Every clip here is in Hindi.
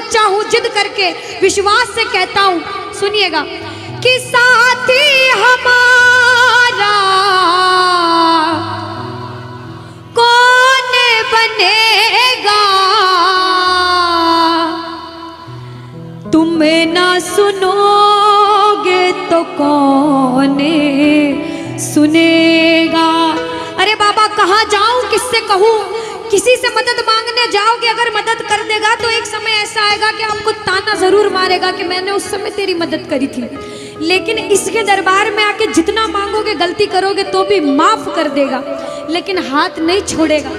सच्चा हूँ, जिद करके विश्वास से कहता हूँ। सुनिएगा कि साथी हमारा कौन बनेगा, तुम ना सुनोगे तो कौन सुनेगा। अरे बाबा कहाँ जाऊं, किससे कहूँ, किसी से मदद मांगने जाओगे, अगर मदद कर देगा तो एक समय ऐसा आएगा कि आपको ताना जरूर मारेगा कि मैंने उस समय तेरी मदद करी थी। लेकिन इसके दरबार में आके जितना मांगोगे, गलती करोगे तो भी माफ कर देगा, लेकिन हाथ नहीं छोड़ेगा।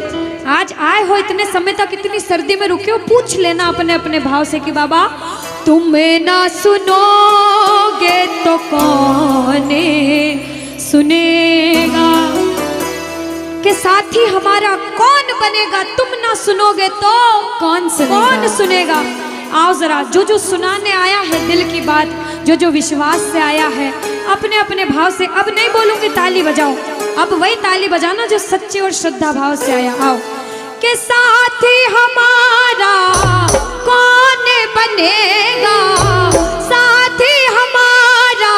आज आए हो इतने समय तक, इतनी सर्दी में रुके हो, पूछ लेना अपने अपने भाव से कि बाबा तुम ना सुनोगे तो कौन सुनेगा, के साथी हमारा कौन बनेगा, तुम ना सुनोगे तो कौन सुनेगा। आओ जरा, जो जो सुनाने आया है दिल की बात, जो जो विश्वास से आया है, अपने अपने भाव से, अब नहीं बोलूंगी ताली बजाओ, अब वही ताली बजाना जो सच्चे और श्रद्धा भाव से आया। आओ के साथी हमारा कौन बनेगा, साथी हमारा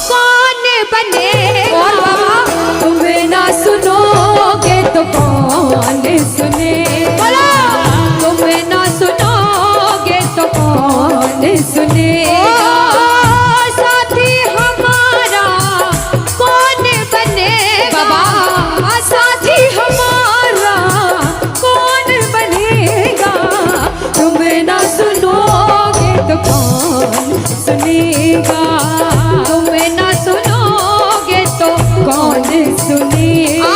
कौन बनेगा, और बाबा तुम्हें ना सुनोगे तो कौन सुनेगा, तुम्हें ना सुनोगे तो कौन सुनेगा, साथी हमारा कौन बनेगा, साथी हमारा कौन बनेगा, तुम्हें ना सुनोगे तो कौन सुनेगा, तुम्हें ना सुनोगे तो कौन सुनेगा।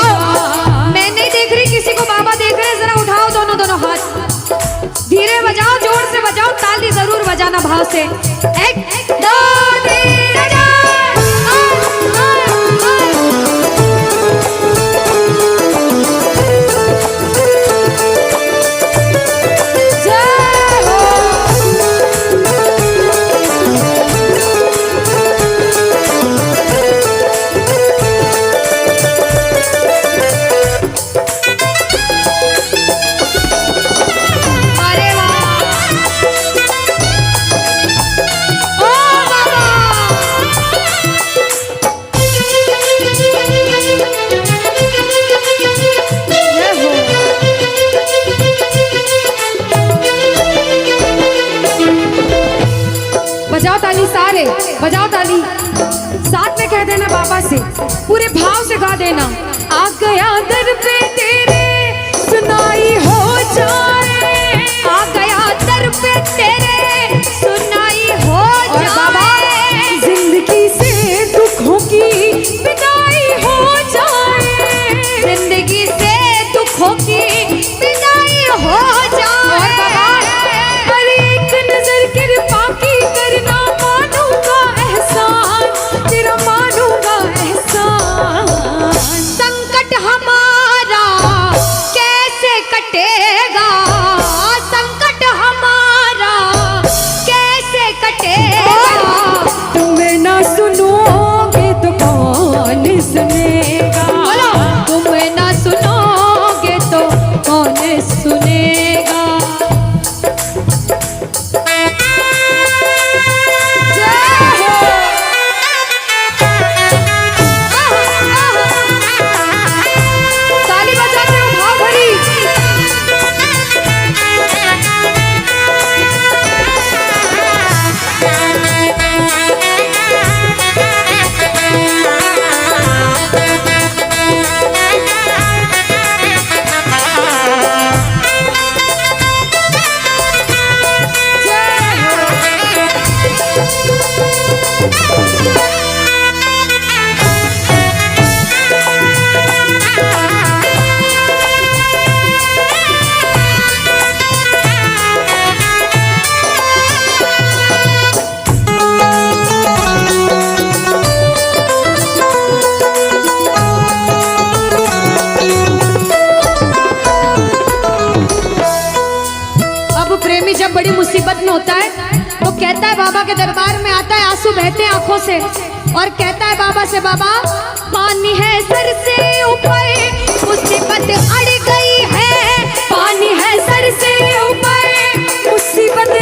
मैं नहीं देख रही किसी को, बाबा देख रहे हैं, जरा उठाओ दोनों दोनों हाथ, धीरे बजाओ, जोर से बजाओ, ताली जरूर बजाना भाव से। एक दो तीन बजाओ ताली, सारे बजाओ ताली, साथ में कह देना बाबा से, पूरे भाव से गा देना। आ गया दर पे तेरे सुनाई हो जाए, आ गया दर पे तेरे सुनाई हो जाए, जिंदगी से दुखों की विदाई हो जाए, जिंदगी से दुखों की विदाई हो जाए, पर एक नजर कृपा की करना, मानूंगा एहसान तेरा, मानूंगा एहसान, संकट हमारा कैसे कटेगा, संकट हमारा कैसे कटेगा, तुम्हें ना सुनोगे तो कौन सुनेगा, तुम्हें ना सुनोगे तो कौन सुनेगा। ताली बजाते हो भाव भरी, जब बड़ी मुसीबत में होता है तो कहता है, बाबा के दरबार में आता है, आंसू बहते हैं आंखों से, और कहता है बाबा से, बाबा पानी है सर से ऊपर, मुसीबत अड़ गई है, पानी है सर से ऊपर, मुसीबत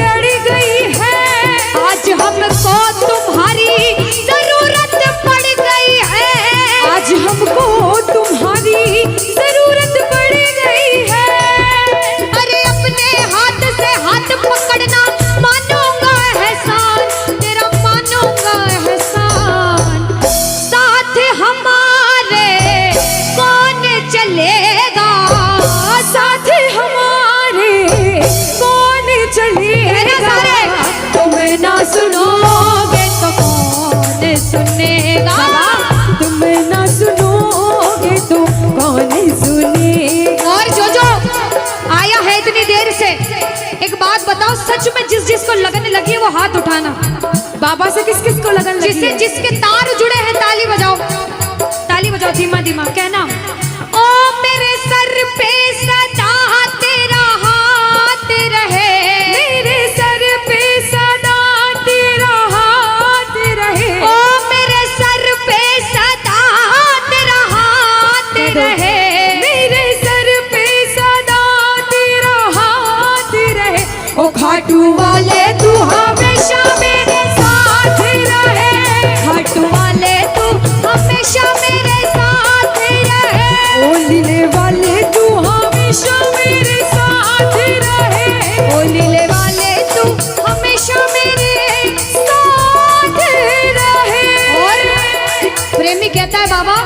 बात बताओ, सच में जिस जिसको लगन लगी है वो हाथ उठाना। बाबा से किस किस को लगन लगी जिससे है? जिसके तार जुड़े हैं ताली बजाओ, ताली बजाओ धीमा धीमा, कहना ओ मेरे सर पे सदा तेरा हाथ रहे, मेरे सर पे सदा तेरा हाथ रहे, ओ मेरे सर पे सदा तेरा हाथ रहे, मेरे सर पे सदा तेरा हाथ रहे। ओ खाटू वाले तू हमेशा मेरे साथ रहे, खाटू वाले तू हमेशा मेरे साथ रहे, ओ लीले वाले तू हमेशा मेरे साथ रहे, ओ लीले वाले तू हमेशा मेरे साथ रहे। और प्रेमी कहता है बाबा,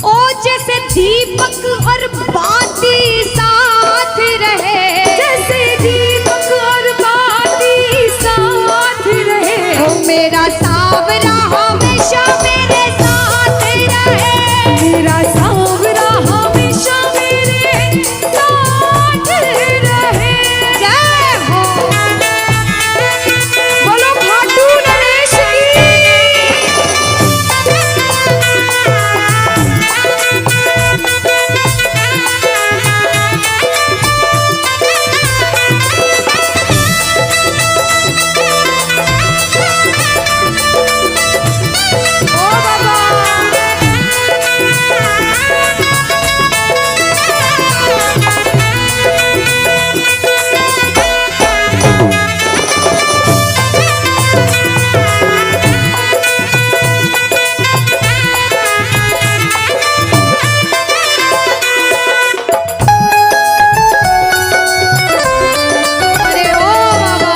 ओ जैसे दीपक और बाती साथ रहे, जैसे दीपक और बाती साथ रहे, ओ मेरा सावरा हमेशा मेरे साथ रहे, मेरा सांवरा हमेशा मेरे साथ रहे। जय हो। बोलो खाटू नरेश की। ओ बाबा अरे ओ बाबा,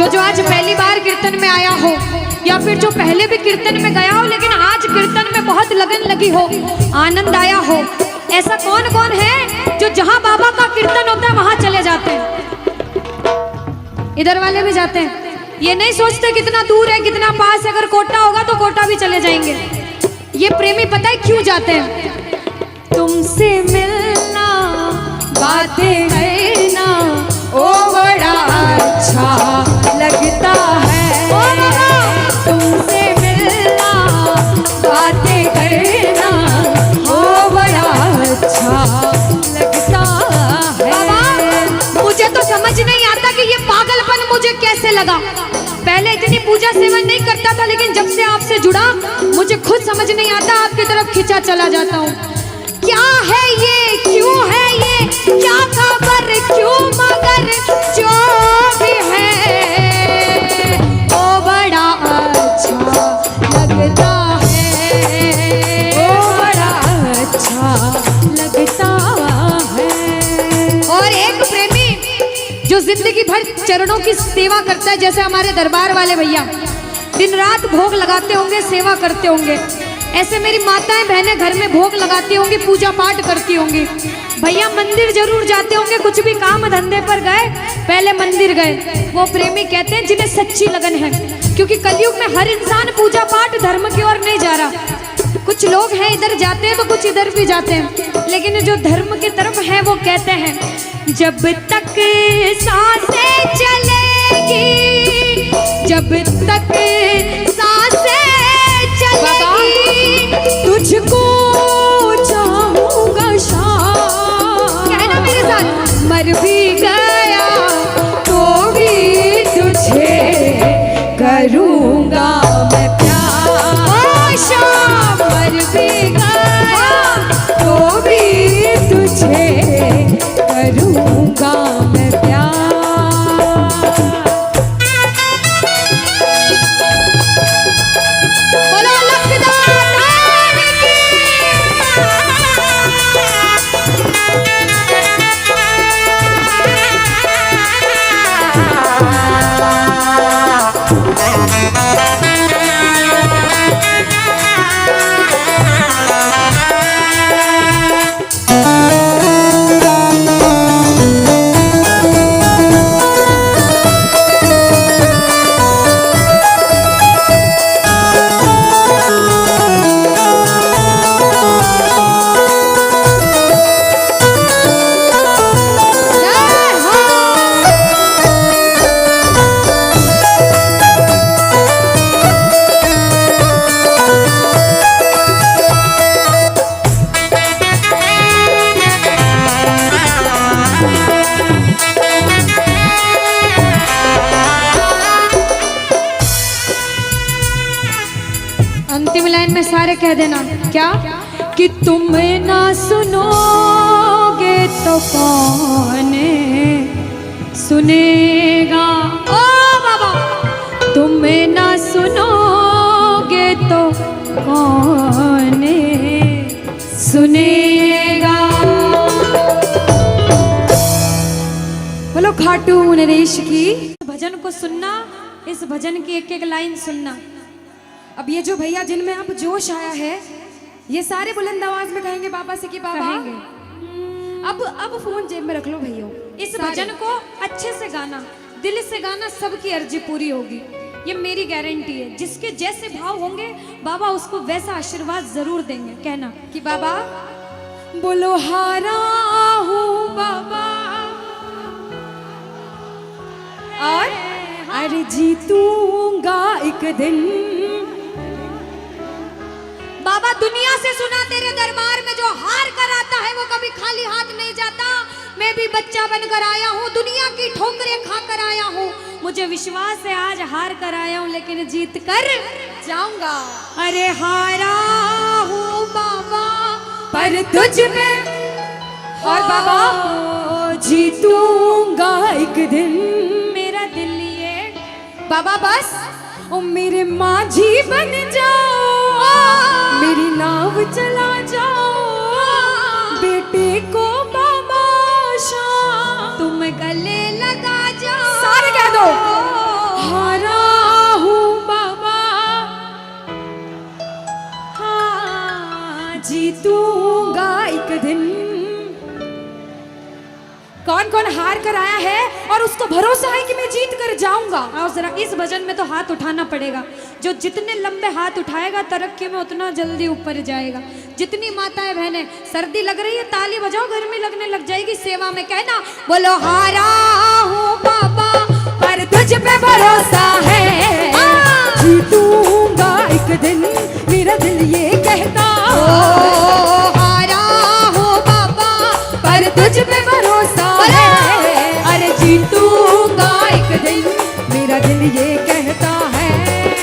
जो आज पहली बार कीर्तन में आया हो या फिर जो पहले भी कीर्तन में गया हो लेकिन आज कीर्तन में बहुत लगन लगी हो, आनंद आया हो, ऐसा कौन कौन है जो जहां बाबा का कीर्तन होता है वहां चले जाते हैं? इधर वाले भी जाते हैं, ये नहीं सोचते कितना दूर है कितना पास है, अगर कोटा होगा तो कोटा भी चले जाएंगे। ये प्रेमी पता है क्यों जाते हैं? तुमसे मिलना बातें करना ओ बड़ा अच्छा लगता है, ओ बाबा, तुमसे मिलना बातें करना ओ बड़ा अच्छा लगता है। बाबा मुझे तो समझ नहीं आता कि ये पागलपन मुझे कैसे लगा। पहले इतनी पूजा सेवन नहीं करता था लेकिन जब से आपसे जुड़ा मुझे खुद समझ नहीं आता, आपकी तरफ खिंचा चला जाता हूँ। क्या है ये, क्यों है ये, क्या खबर, क्यों, मगर जो भी है ओ बड़ा अच्छा लगता है, ओ बड़ा अच्छा लगता है। और एक प्रेमी जो जिंदगी भर चरणों की सेवा करता है, जैसे हमारे दरबार वाले भैया दिन रात भोग लगाते होंगे, सेवा करते होंगे, ऐसे मेरी माताएं बहनें घर में भोग लगाती होंगी, पूजा पाठ करती होंगी। भैया मंदिर जरूर जाते होंगे, कुछ भी काम धंधे पर गए पहले मंदिर गए। वो प्रेमी कहते हैं जिन्हें सच्ची लगन है, क्योंकि कलयुग में हर इंसान पूजा पाठ धर्म की ओर नहीं जा रहा। कुछ लोग हैं इधर जाते हैं तो कुछ इधर भी जाते हैं, लेकिन जो धर्म की तरफ है वो कहते हैं जब तक सांसें चलेगी, जब तक सांसें चलेगी तुझको चाहूंगा शाम, कहना मेरे साथ, मर भी गया तो भी तुझे करूंगा मैं प्यार। ओ शाम, मर भी गया तो भी तुझे करूंगा मैं प्यार। बोलो लखदार की। लाइन में सारे कह देना क्या कि तुम ना सुनोगे तो कौन सुनेगा। ओ बाबा, तुम ना सुनोगे तो कौन सुनेगा। बोलो खाटू नरेश की। भजन को सुनना, इस भजन की एक एक लाइन सुनना। अब ये जो भैया जिनमें अब जोश आया है, ये सारे बुलंद आवाज में कहेंगे बाबा से कि बाबा अब फोन जेब में रख लो भैया। इस भजन को अच्छे से गाना, दिल से गाना, सबकी अर्जी पूरी होगी, ये मेरी गारंटी है। जिसके जैसे भाव होंगे बाबा उसको वैसा आशीर्वाद जरूर देंगे। कहना कि बाबा बोलो हारा हूँ बाबा और अरे जीतूंगा एक दिन। बाबा दुनिया से सुना तेरे दरबार में जो हार कर आता है वो कभी खाली हाथ नहीं जाता। मैं भी बच्चा बनकर आया हूँ, दुनिया की ठोकरें खा कर आया हूँ। मुझे विश्वास है आज हार कर आया हूँ लेकिन जीत कर जाऊंगा। अरे हारा हूँ बाबा पर तुझ में और बाबा जीतूंगा एक दिन। मेरा दिल ये बाबा बस ओ मेरे माझी बन जाओ, मेरी नाव चला जाओ, बेटे को बाबा शाम तुम गले लगा जाओ। सारे कह दो हारा हूँ बाबा, हाँ जीतूंगा एक दिन। कौन कौन हार कर आया है और उसको भरोसा है कि मैं जीत कर जाऊंगा। और जरा इस भजन में तो हाथ उठाना पड़ेगा। जो जितने लंबे हाथ उठाएगा तरक्की में उतना जल्दी ऊपर जाएगा। जितनी माताएं बहनें सर्दी लग रही है ताली बजाओ, गर्मी लगने लग जाएगी सेवा में। कहना बोलो हारा हूँ बाबा पर तुझ पे भरोसा है, जीतूंगा एक दिन। मेरा दिल ये कहता हारा हूँ बाबा पर तुझ पे भरोसा है, अरे जीतूंगा एक दिन। मेरा दिल ये कहता है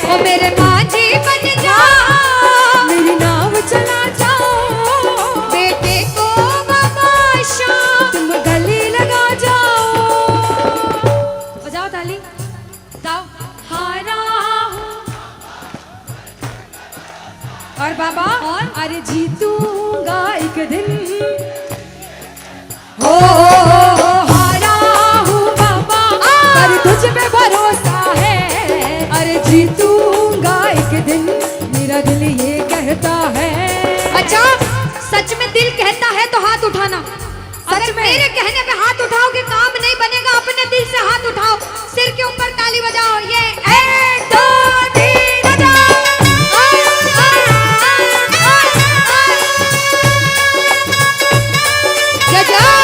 ओ मेरे माझी बन जाओ, मेरी नाव चला जाओ, बेटे को बाबा शाम तुम गले लगा जाओ। बजाओ ताली, गाओ हारा और बाबा और अरे जीतूंगा एक दिन। हो हारा हूँ बाबा पर तुझ पे भरोसा है, अरे जीतूंगा एक दिन। मेरा दिल ये कहता है। अच्छा सच में दिल कहता है तो हाथ उठाना। अगर मेरे कहने पे हाथ उठाओगे काम नहीं बनेगा। अपने दिल से हाथ उठाओ, सिर के ऊपर ताली बजाओ। ये 1 2 3 बजाओ। जय जय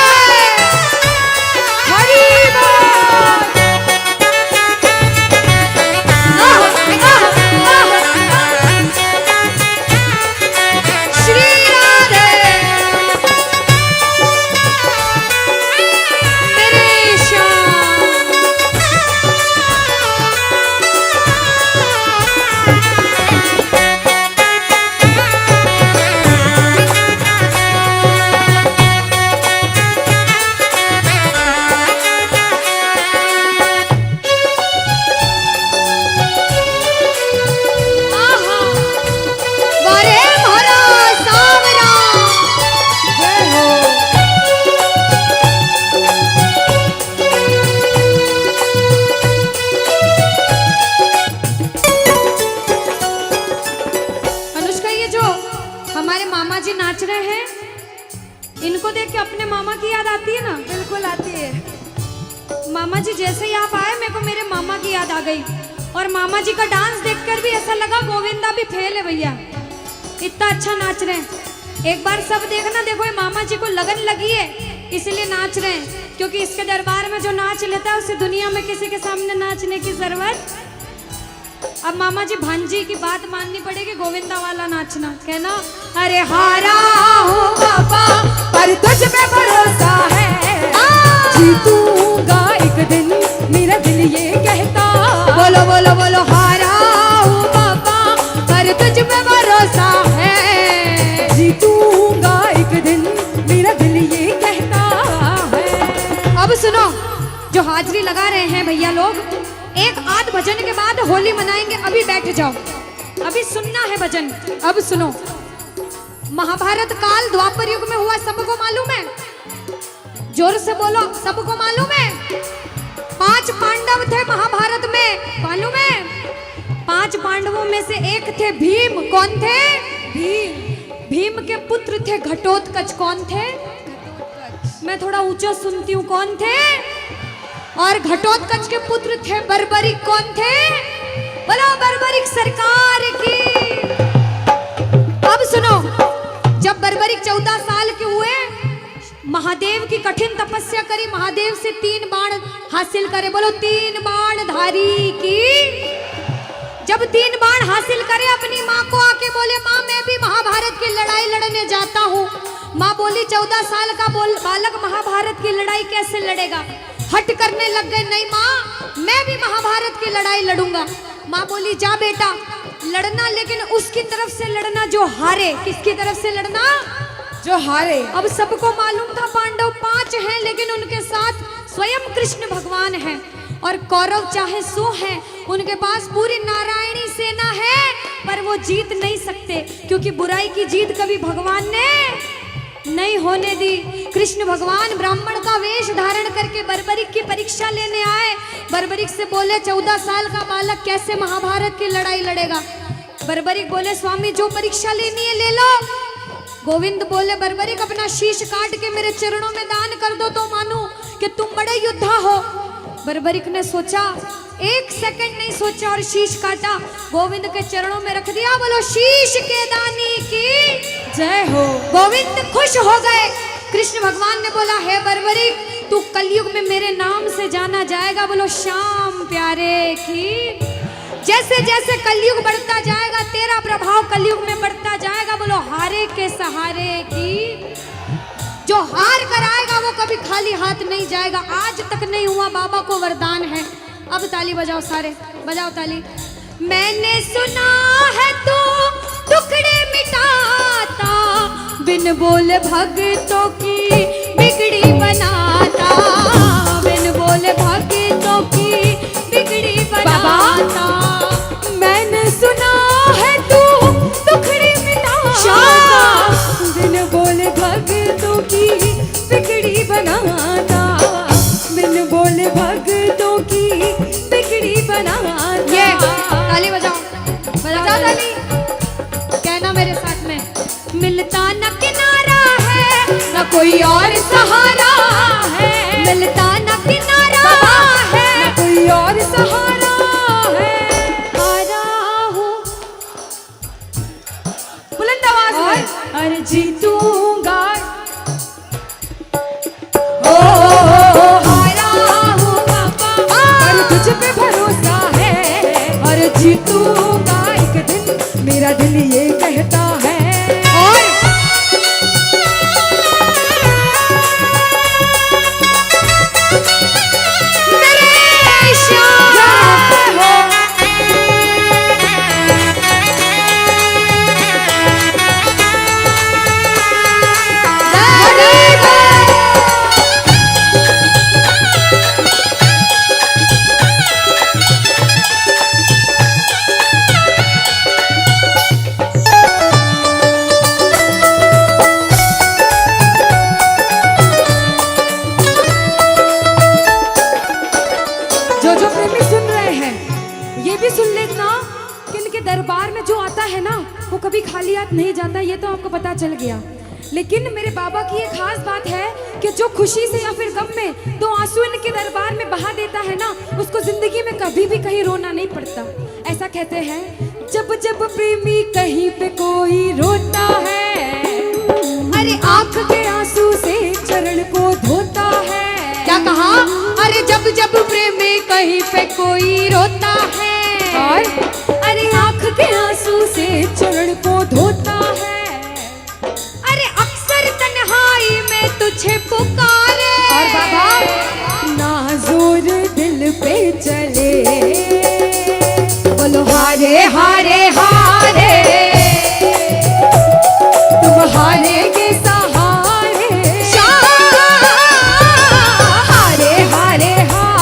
इनको देख के अपने मामा की याद आती है ना? बिल्कुल आती है। मामा जी जैसे ही आप आए मेरे को मेरे मामा की याद आ गई। और मामा जी का डांस देखकर भी ऐसा लगा गोविंदा भी फेल है भैया, इतना अच्छा नाच रहे हैं। एक बार सब देखना, देखो ये मामा जी को लगन लगी है इसलिए नाच रहे हैं, क्योंकि इसके दरबार में जो नाच लेता है उसे दुनिया में किसी के सामने नाचने की जरूरत। अब मामा जी भांजी की बात माननी पड़ेगी, गोविंदा वाला नाचना। कहना अरे हारा हूँ बाबा पर तुझ पे भरोसा है, जीतूंगा एक दिन, मेरा दिल ये कहता। बोलो बोलो बोलो हारा हूँ बाबा पर तुझ पे भरोसा जो हाजिरी लगा रहे हैं भैया लोग, एक आध भजन के बाद होली मनाएंगे। अभी बैठ जाओ, अभी सुनना है भजन। अब सुनो, महाभारत काल द्वापर युग में हुआ, सबको मालूम है? जोर से बोलो, सबको मालूम है? 5 पांडव थे महाभारत में, मालूम है? 5 पांडवों में से एक थे भीम। कौन थे? भीम। भीम के पुत्र थे घटोत्कच। कौन थे? मैं थोड़ा ऊंचा सुनती हूँ। कौन थे? और घटोत्कच के पुत्र थे बर्बरिक। कौन थे? बोलो बर्बरिक सरकार की। अब सुनो, जब बर्बरिक 14 साल के हुए, महादेव की कठिन तपस्या करी, महादेव से 3 बाण हासिल करे। बोलो 3 बाण धारी की। जब 3 बाण हासिल करे, अपनी माँ को आके बोले, माँ मैं भी महाभारत की लड़ाई लड़ने जाता हूँ। माँ बोली 14 साल का बालक महाभारत की लड़ाई कैसे लड़ेगा? हट करने लग गए, नहीं माँ मैं भी महाभारत की लड़ाई लड़ूंगा। माँ बोली जा बेटा लड़ना, लेकिन उसकी तरफ से लड़ना जो हारे। किसकी तरफ से लड़ना? जो हारे। अब सबको मालूम था पांडव 5 हैं, लेकिन उनके साथ स्वयं कृष्ण भगवान हैं। और कौरव चाहे 100 हैं, उनके पास पूरी नारायणी सेना है, पर वो जीत नहीं सकते, क्योंकि बुराई की जीत कभी भगवान ने नहीं होने दी। कृष्ण भगवान ब्राह्मण का वेश धारण करके बर्बरिक की परीक्षा लेने आए। बर्बरिक से बोले 14 साल का बालक कैसे महाभारत की लड़ाई लड़ेगा? बर्बरिक बोले स्वामी जो परीक्षा लेनी है ले लो। गोविंद बोले बर्बरिक अपना शीश काट के मेरे चरणों में दान कर दो तो मानूं कि तुम बड़े योद्धा हो। बर्बरिक ने सोचा, 1 सेकंड नहीं सोचा और शीश काटा, गोविंद के चरणों में रख दिया। बोलो शीश के दानी की जय हो। गोविंद खुश हो गए। कृष्ण भगवान ने बोला हे बर्बरिक तू कलयुग में मेरे नाम से जाना जाएगा। बोलो श्याम प्यारे की। जैसे जैसे कलयुग बढ़ता जाएगा तेरा प्रभाव कलयुग में बढ़ता जाएगा। बोलो हारे के सहारे की। जो हार कर आएगा वो कभी खाली हाथ नहीं जाएगा। आज तक नहीं हुआ, बाबा को वरदान है। अब ताली बजाओ, सारे बजाओ ताली। मैंने सुना है तू टुकड़े मिटाता, बिन बोले भक्तों की बिगड़ी बनाता, बिन बोले भक्तों की बिगड़ी बनाता। मैंने सुना है तू टुकड़े मिटाता, बिन बोले भक्तों की बिगड़ी बनाता, बिन बोले भक्तों की बिगड़ी बनाता। ये ताली बजाओ, बजाओ ताली। कहना मेरे साथ में, मिलता न किनारा है न कोई और सहारा है, मिलता न किनारा है न कोई और सहारा है। हारा हूँ बुलंद आवाज में अरे जीतूंगा। हारा हूँ पापा पर तुझ पे भरोसा है और जीतूंगा एक दिन, मेरा दिल ये कहता है। और मेरे श्याम हो। जो प्रेमी सुन रहे हैं ये भी सुन लेना कि इनके दरबार में जो आता है ना वो कभी खाली हाथ नहीं जाता। ये तो आपको पता चल गया। लेकिन मेरे बाबा की एक खास बात है कि जो खुशी से या फिर गम में 2 आंसू इनके दरबार में बहा देता है ना, उसको जिंदगी में कभी भी कहीं रोना नहीं पड़ता। ऐसा कहते हैं, जब जब प्रेमी कहीं पे कोई रोता है, अरे आंख के आंसू से चरण को धोता है। क्या कहा? अरे जब जब प्रेमी कहीं पे कोई रोता है, और अरे आंख के आंसू से चरण को धोता है। अरे अक्सर तन्हाई में तुझे पुकारे। और बाबा नाज़ुर दिल पे चले, बोलो हारे हारे हारे, तुम हारे के सहारे। हारे हारे हारे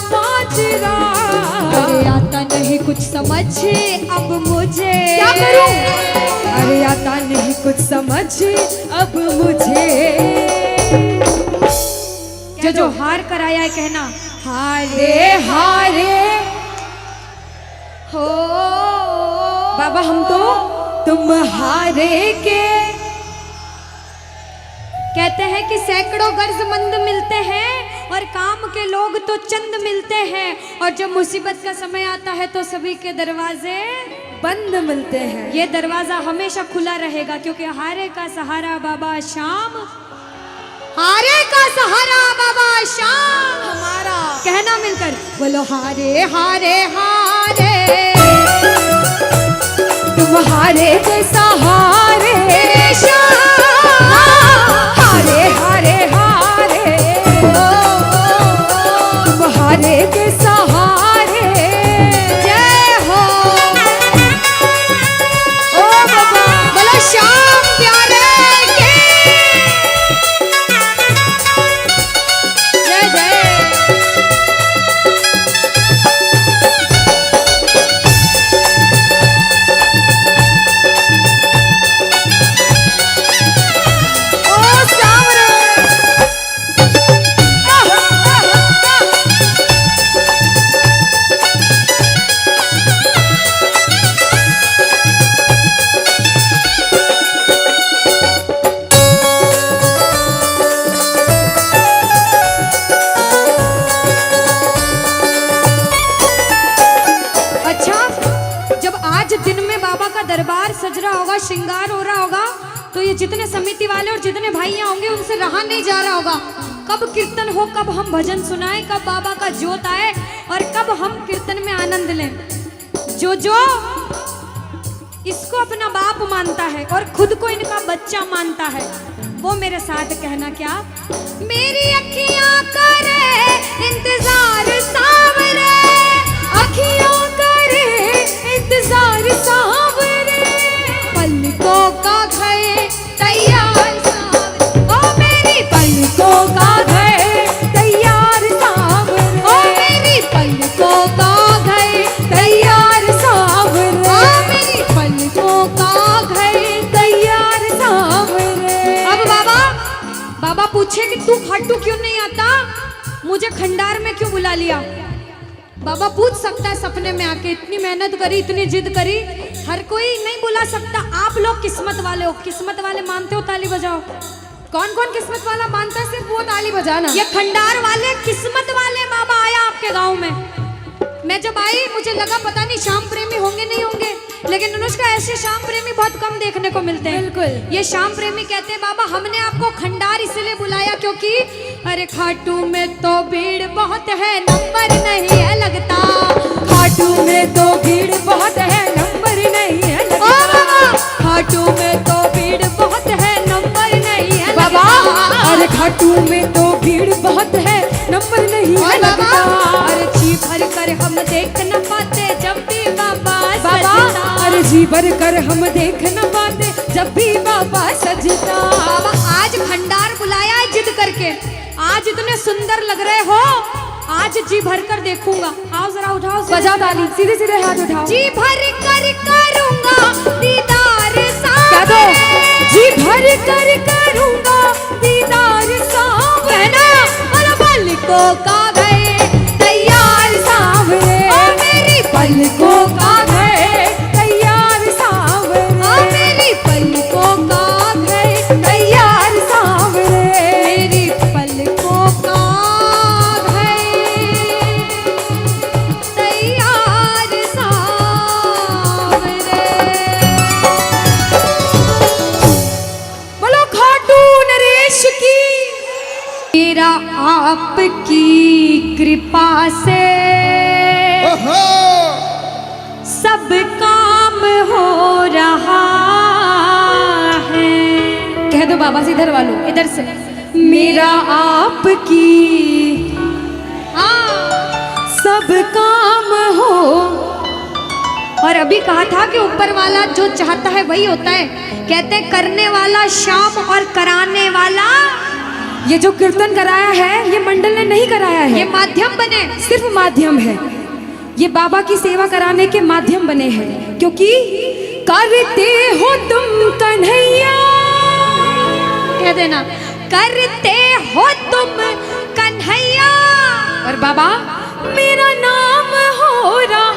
माजरा। अरे आता नहीं कुछ समझ अब मुझे, क्या करूं? अरे आता नहीं कुछ समझ अब मुझे। जो हार कर आया है कहना हारे हारे हो। बाबा हम तो तुम हारे के। कहते हैं कि सैकड़ों गर्जमंद मिलते हैं और काम के लोग तो चंद मिलते हैं, और जब मुसीबत का समय आता है तो सभी के दरवाजे बंद मिलते हैं। ये दरवाजा हमेशा खुला रहेगा, क्योंकि हारे का सहारा बाबा शाम, हारे का सहारा बाबा शाम हमारा। कहना मिलकर बोलो हारे हारे हारे, तुम हारे के सहारे शाम, हारे हारे हारे, तुम हारे के सहारे। जय हो। ओ बाबा बोलो श्याम प्यारे के जय जय। ओ श्याम रे। अच्छा, जब आज दिन में बाबा का दरबार सज रहा होगा, श्रृंगार हो रहा होगा, तो ये जितने समिति वाले और जितने भाइयां होंगे उनसे रहा नहीं जा रहा होगा। कब कीर्तन हो, कब हम भजन सुनाएं, कब बाबा का जोत आए और कब हम कीर्तन में आनंद लें। जो इसको अपना बाप मानता है और खुद को इनका बच्चा मानता है, वो मेरे साथ कहना क्या। मेरी अखियां करे इंतजार सावरे, अखियों करे इंतजार सावरे, पलकों का गए तैयार सावरे, ओ मेरी पलकों का गए तैयार सावरे, ओ मेरी पलकों का गए तैयार सावरे, ओ मेरी पलकों का गए। तैयार सावरे। अब बाबा पूछे कि तू खाटू क्यों नहीं आता, मुझे खंडार में क्यों बुला लिया। बाबा पूछ सकता है सपने में आके, इतनी मेहनत करी, इतनी जिद करी, हर कोई नहीं बुला सकता। आप लोग किस्मत वाले हो, किस्मत वाले मानते हो ताली बजाओ। कौन कौन किस्मत वाला मानता है, सिर्फ वो ताली बजाना। ये खंडार वाले किस्मत वाले बाबा आया आपके गांव में। मैं जब आई मुझे लगा पता नहीं श्याम प्रेमी होंगे नहीं होंगे, लेकिन अनुष्का ऐसे श्याम प्रेमी बहुत कम देखने को मिलते हैं। बिल्कुल। ये श्याम प्रेमी कहते हैं बाबा हमने आपको खंडार इसलिए बुलाया क्योंकि अरे खाटू में तो भीड़ बहुत है, नंबर नहीं है लगता। खाटू में तो भीड़ बहुत है, नंबर नहीं है ओ लगता। बाबा खाटू में तो भीड़ बहुत है, नंबर नहीं है बाबा लगता। अरे खाटू में तो भीड़ बहुत है, नंबर नहीं है लगता। अरे जी भर कर हम देख न पाते जब भी बाबा सजता। अरे जी भर कर हम देख न पाते जब भी बाबा सजता। बाबा आज खंडार बुलाया है जिद करके, आज इतने सुंदर लग रहे हो, आज जी भर कर देखूंगा। आओ जरा उठाओ, बजाओ ताली, सीधे सीधे हाथ उठाओ। जी भर कर करूंगा दीदार क्या दो? जी भर कर करूंगा दीदार सावरे, और पलकों का गए तैयार सावरे, ओ मेरी पलकों का गए तैयार सावरे, ओ मेरी पलकों का गए तैयार सावरे, मेरी पलकों का गए तैयार सावरे। बोलो खाटू नरेश की। मेरा आपकी कृपा से सब काम हो रहा है। कह दो बाबा से, इधर वालों, इधर से मेरा आपकी हाँ। सब काम हो। और अभी कहा था कि ऊपर वाला जो चाहता है वही होता है। कहते हैं करने वाला श्याम और कराने वाला ये जो कीर्तन कराया है ये मंडल ने नहीं कराया है, ये माध्यम बने। सिर्फ माध्यम है। ये बाबा की सेवा कराने के माध्यम बने हैं, क्योंकि करते हो तुम कन्हैया, कह देना करते हो तुम कन्हैया, और बाबा मेरा नाम हो रहा,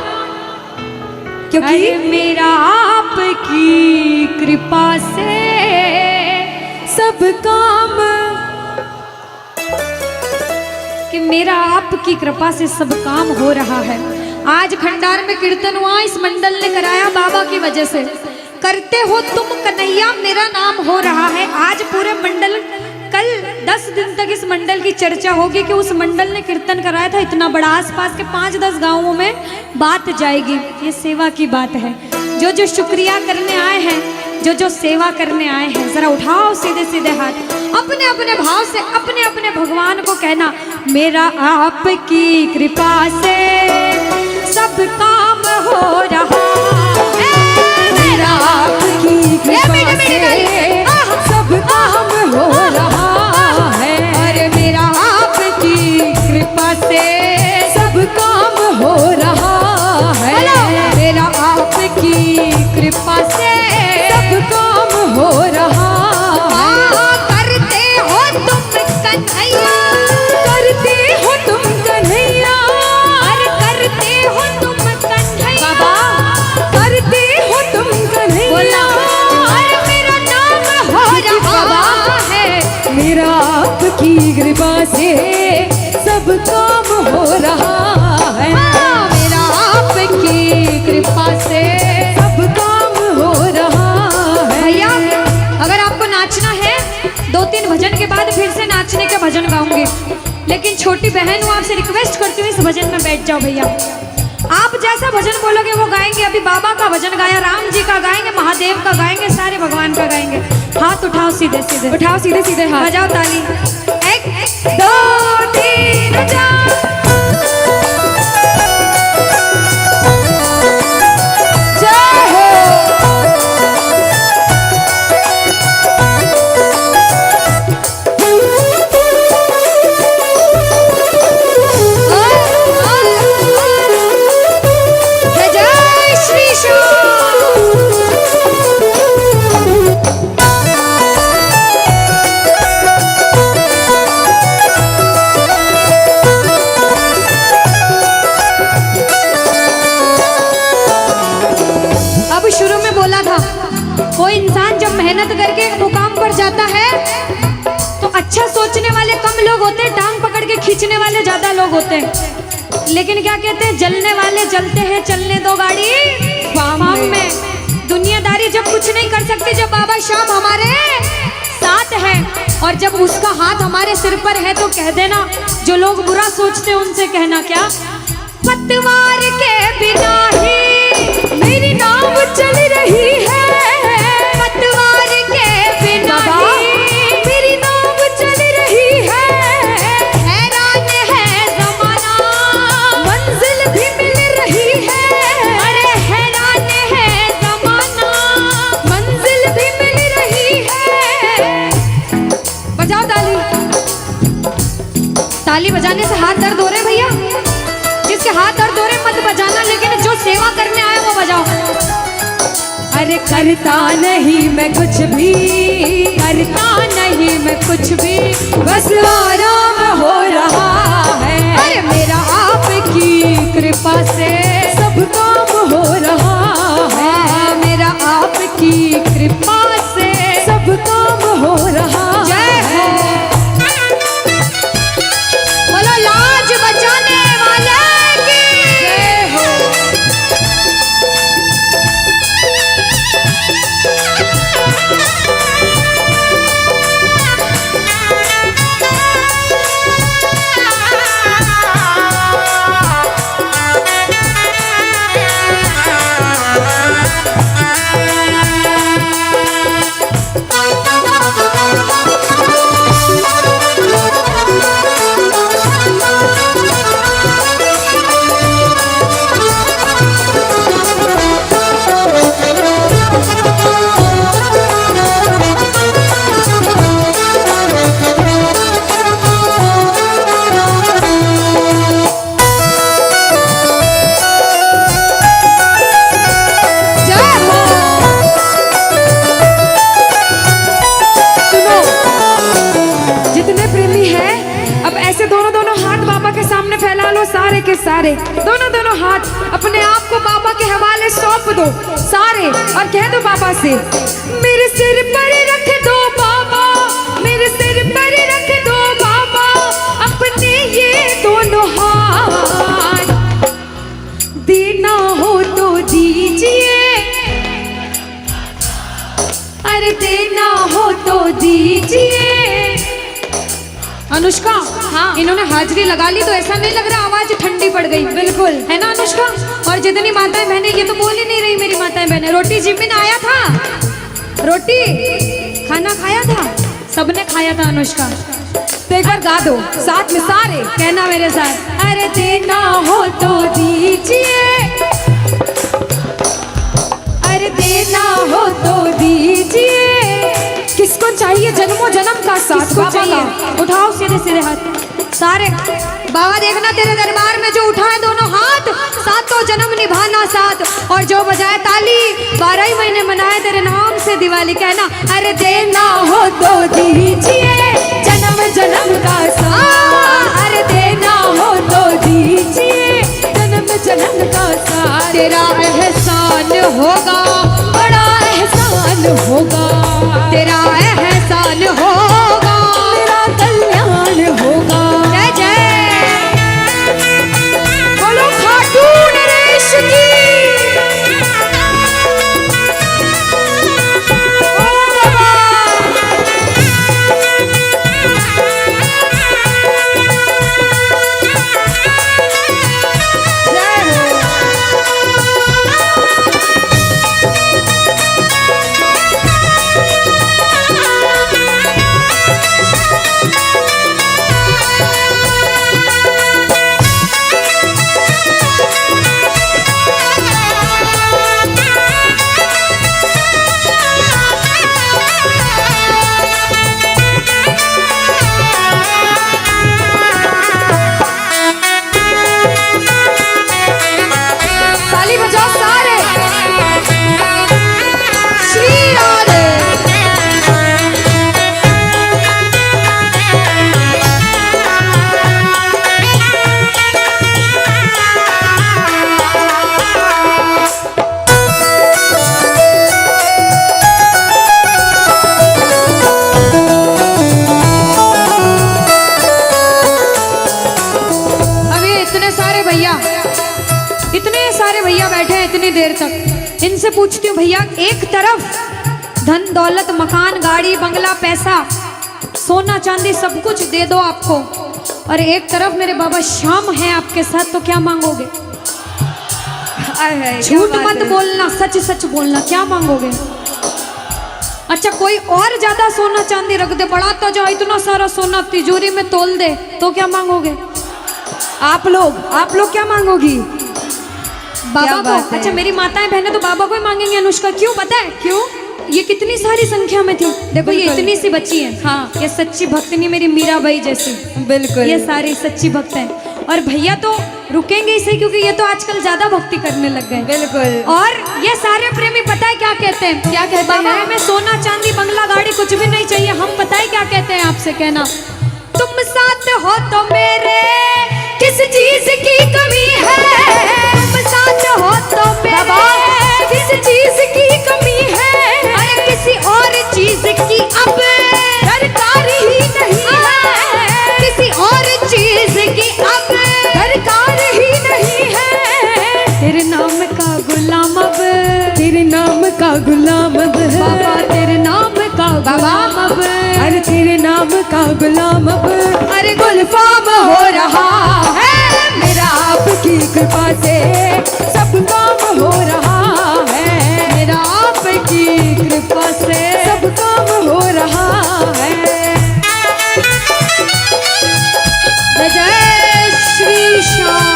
क्योंकि मेरा आपकी कृपा से सब काम, कि मेरा आपकी कृपा से सब काम हो रहा है। आज खंडार में कीर्तन हुआ, इस मंडल ने कराया बाबा की वजह से। करते हो तुम कन्हैया, मेरा नाम हो रहा है। आज पूरे मंडल, कल 10 दिन तक इस मंडल की चर्चा होगी कि उस मंडल ने कीर्तन कराया था इतना बड़ा। आसपास के 5-10 गांवों में बात जाएगी। ये सेवा की बात है। जो जो शुक्रिया करने आए हैं, जो जो सेवा करने आए हैं, जरा उठाओ सीधे सीधे हाथ, अपने अपने भाव से अपने अपने भगवान को कहना, मेरा आपकी कृपा से सब काम हो रहा है, मेरा आपकी कृपा से सब काम हो रहा है, अरे मेरा आपकी कृपा से सब काम हो रहा है, मेरा आपकी कृपा से सब काम हो रहा है। करते हो तुम कन्हैया, करते हो तुम कन्हैया, अरे करते हो तुम कन्हैया, बाबा करते हो तुम कन्हैया, बोला अरे मेरा नाम हो रहा है, मेरा आपकी कृपा से सब काम हो रहा है, मेरा आपकी कृपा से सब काम हो रहा है। भैया अगर आपको नाचना है 2-3 भजन के बाद फिर से नाचने के भजन गाऊंगी, लेकिन छोटी बहन हूँ, आपसे रिक्वेस्ट करती हूँ इस भजन में बैठ जाओ भैया। आप जैसा भजन बोलोगे वो गाएंगे। अभी बाबा का भजन गाया, राम जी का गाएंगे, महादेव का गाएंगे, सारे भगवान का गाएंगे। हाथ उठाओ सीधे सीधे, उठाओ सीधे सीधे हाथ, बजाओ ताली। 1 2 3 4 जय हो। जय श्री श्याम। अब शुरू में बोला था, कोई इंसान जब मेहनत करके मुकाम पर जाता है तो अच्छा सोचने वाले कम लोग होते हैं, टांग पकड़ के खींचने वाले ज्यादा लोग होते हैं। लेकिन क्या कहते हैं, जलने वाले जलते हैं, चलने दो गाड़ी फार्म में। दुनियादारी जब कुछ नहीं कर सकती, जब बाबा श्याम हमारे साथ है और जब उसका हाथ हमारे सिर पर है, तो कह देना, जो लोग बुरा सोचते हैं उनसे कहना क्या, पतवार के बिना ही मेरी नाव चल रही है, पतवार के बिना ही मेरी नाव चल रही है, हैरान है जमाना, मंजिल भी मिल रही है, अरे हैरान है जमाना, मंजिल भी मिल रही है। बजाओ ताली। ताली बजाने से हाथ दर्द हो रहे भैया, जिसके हाथ दर्द हो रहे मत बजाना, लेकिन जो सेवा करने आए वो बजाओ। अरे करता नहीं मैं कुछ भी, करता नहीं मैं कुछ भी, बस आराम हो रहा है, अरे मेरा आपकी कृपा से सब काम हो रहा है, मेरा आपकी कृपा से सब काम हो रहा जय हो। बोलो लाज बचाने वाले की जय हो। सारे, दोनों दोनों हाथ अपने आप को बाबा के हवाले सौंप दो सारे, और कह दो बाबा से, मेरे सिर पर रख दो बाबा, मेरे सिर पर रख दो बाबा अपने ये दोनों हाथ, देना हो तो दीजिए, अरे देना हो तो दीजिए। अनुष्का, हाँ, इन्होंने हाजिरी लगा ली तो ऐसा नहीं लग रहा आवाज ठंडी पड़ गई? बिल्कुल, है ना अनुष्का? और जितनी माताएं बहनें, ये तो बोल ही नहीं रही मेरी माताएं बहनें। रोटी जिमिन आया था, रोटी खाना खाया था, सबने खाया था अनुष्का। तो एक बार गा दो साथ में सारे, कहना मेरे साथ, अरे देना हो तो दीजिए, अरे देना हो तो दीजिए। किसको चाहिए जन्मों जन्म का साथ बाबा का? उठाओ सीधे सीधे हाथ सारे। बाबा देखना तेरे दरबार में जो उठाए दोनों हाथ, सातों जन्म निभाना साथ, और जो बजाए ताली 12 ही महीने मनाए तेरे नाम से दिवाली। कहना, अरे देना हो तो दीजिए जन्म जन्म का साथ, अरे देना हो तो दीजिए जन्म जन्म का साथ। तेरा एहसान होगा, बड़ा एहसान होगा, तेरा एहसान होगा, तेरा कल्याण होगा। जय जय बोलो खाटू नरेश की। इतनी देर तक इनसे पूछती हूँ, भैया एक तरफ धन दौलत मकान गाड़ी बंगला पैसा सोना चांदी सब कुछ दे दो आपको, और एक तरफ मेरे बाबा शाम है आपके साथ, तो क्या मांगोगे? झूठ मत बोलना, सच सच बोलना, क्या मांगोगे? अच्छा कोई और ज्यादा सोना चांदी रख दे, बढ़ाता जाओ इतना सारा सोना तिजोरी में तोल दे, तो क्या मांगोगे? आप लोग क्या मांगोगी? बाबा को। अच्छा मेरी माताएं बहनें तो बाबा को ही मांगेंगे अनुष्का, क्यों पता है? क्यों? ये कितनी सारी संख्या में थी, देखो ये इतनी सी बच्ची है, हाँ ये सच्ची भक्तनी मेरी मीराबाई जैसी, बिल्कुल ये सारी सच्ची भक्त हैं। और भैया तो रुकेंगे ही सही, क्योंकि ये तो आजकल ज्यादा भक्ति करने लग गए। बिल्कुल। और ये सारे प्रेमी पता है क्या कहते हैं? क्या कहते हैं? बाबा हमें सोना चांदी बंगला गाड़ी कुछ भी नहीं चाहिए, हम पता है क्या कहते हैं आपसे? कहना, तुम साथ हो तो मेरे किस चीज की कमी है, तुम साथ हो तो मेरे किस चीज की कमी है, अरे किसी और चीज की अब दरकार ही नहीं है, किसी और चीज की अब दरकार ही नहीं है। तेरे नाम का गुलाम अब, तेरे नाम का गुलाम अब बाबा, तेरे नाम का गुलाम अब, अरे तेरे नाम का गुलाम अब, अरे गुलफाम हो रहा है मेरा आपकी कृपा से, सब काम हो रहा है मेरा आपकी कृपा से, सब काम हो रहा है। जय श्री श्याम।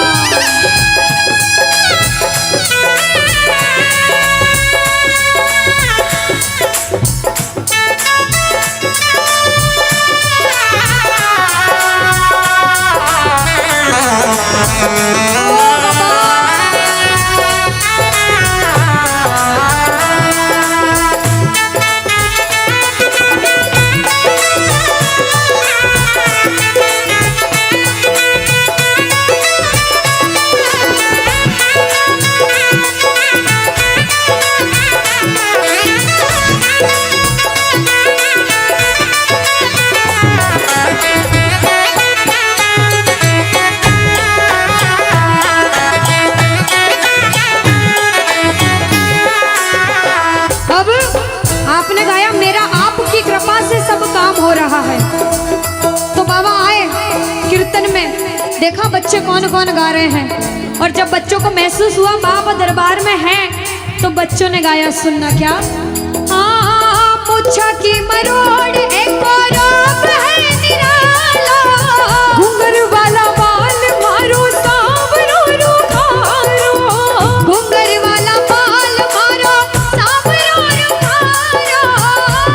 देखा बच्चे कौन कौन गा रहे हैं, और जब बच्चों को महसूस हुआ बाबा दरबार में हैं, तो बच्चों ने गाया, सुनना क्या। हाँ मुच्छा की मरोड़ एक और आप है निराला, घुंघर वाला बाल मारो सांवरो रुखारो, घुंघर वाला बाल मारो सांवरो रुखारो,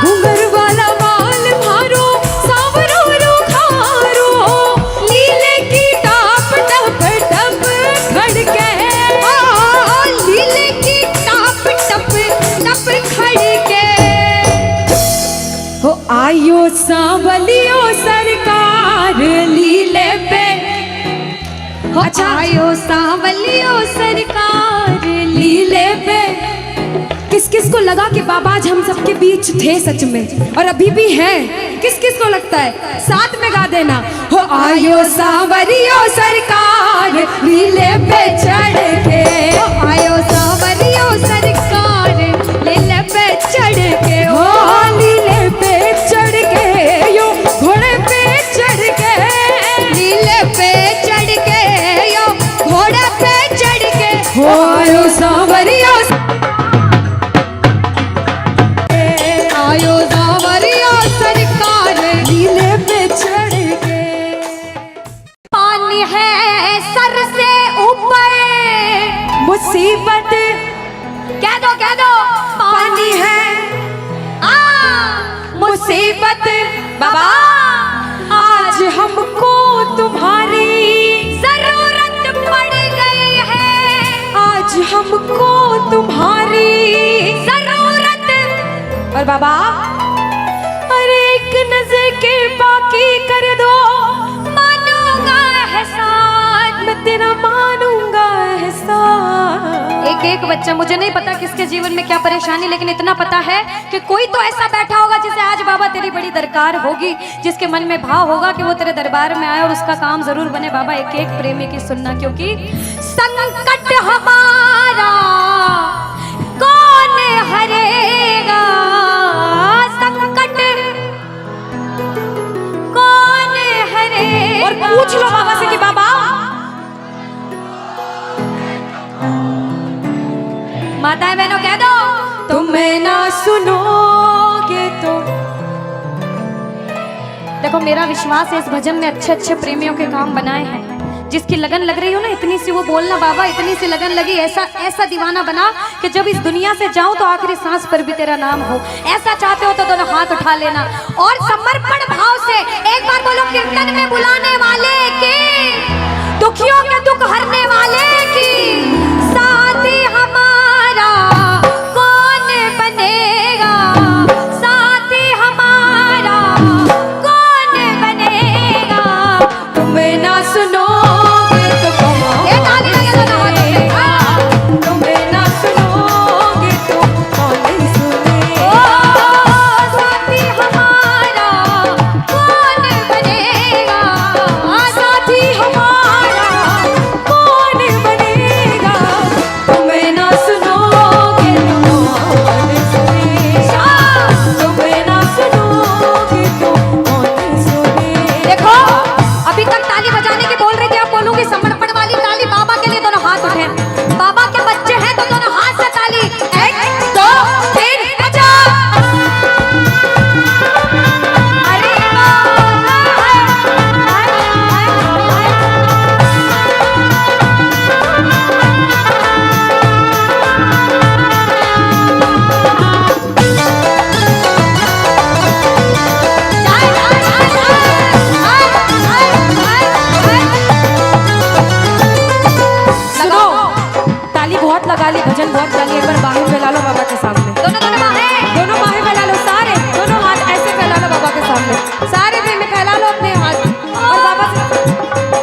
घुंघर वाला बाल मारो सांवरो रुखारो, लीले की टाप टप टप खड़के, लीले की टाप टप टप खड़के, हो आयो सांवलियो सरकार लीले पे। अच्छा आयो सांवलियो सरकार लीले पे किस किस को लगा कि बाबा आज हम सबके बीच थे सच में, और अभी भी हैं? किस किस को लगता है? साथ में गा देना, हो आयो सांवरियो सरकार लीले पे चढ़ के, आयो सांवरियो सरकार लीले पे चढ़ के, हो लीले पे चढ़ के, यो घोड़े पे चढ़ के, लीले पे चढ़ के, यो घोड़े पे चढ़ के, हो आयो सांवरियो आयो सांवरियो सरकार लीले पे चढ़ के। पानी है सर से ऊपर, मुसीबत कह दो पानी है, मुसीबत बाबा आज हमको तुम्हारी जरूरत पड़ गई है, आज हमको तुम्हारी जरूरत। और बाबा अरे एक नजर के बाकी कर दो, मानूंगा एहसान, मैं तेरा मानूंगा एहसान। एक एक बच्चा, मुझे नहीं पता किसके जीवन में क्या परेशानी, लेकिन इतना पता है कि कोई तो ऐसा बैठा होगा जिसे आज बाबा तेरी बड़ी दरकार होगी, जिसके मन में भाव होगा कि वो तेरे दरबार में आए और उसका काम जरूर बने। बाबा एक एक प्रेमी की सुनना, क्योंकि संकट हमारा कौन हरेगा, संकट कौन हरेगा। और पूछ लो बाबा से कि बाबा माताएं बहनों कह दो, तुम्हें ना सुनोगे तो। देखो मेरा विश्वास है इस भजन में अच्छे अच्छे प्रेमियों के काम बनाए हैं। जिसकी लगन लग रही हो ना, इतनी सी वो बोलना बाबा, इतनी सी लगन लगी, ऐसा ऐसा दीवाना बना कि जब इस दुनिया से जाऊं तो आखिरी सांस पर भी तेरा नाम हो। ऐसा चाहते हो तो दोनों हाथ उठा लेना और समर्पण भाव से एक बार बोलो, कीर्तन में बुलाने वाले की, दुखियों के दुख हरने वाले की, साथी हमारा कौन बनेगा, साथी हमारा कौन बनेगा। तुम्हें ना सुनो तुम्हें ना सुनोगे तो कौन सुनेगा, साथी हमारा कौन बनेगा, साथी हमारा कौन बनेगा। तुम्हें ना सुनोगे तो कौन सुनेगा, तुम्हें ना सुनोगे तो कौन सुनेगा। देखो अभी तक ताली बजाने की बोल रही थी, अब बोलूंगी समर्पण वाली ताली। बाबा के लिए दोनों हाथ उठे, बाबा के बच्चे हैं तो दोनों हाथ से ताली। 1 2 3 बजा। अरे सुनो, ताली बहुत लगा ली, भजन बहुत गा ली, एक बार बाहें फैला लो बाबा के सामने। दोनों दोनों बाहें, दोनों बाहें फैला लो, सारे दोनों हाथ ऐसे फैला लो बाबा के सामने, सारे प्रेमी फैला लो अपने हाथ और बाबा से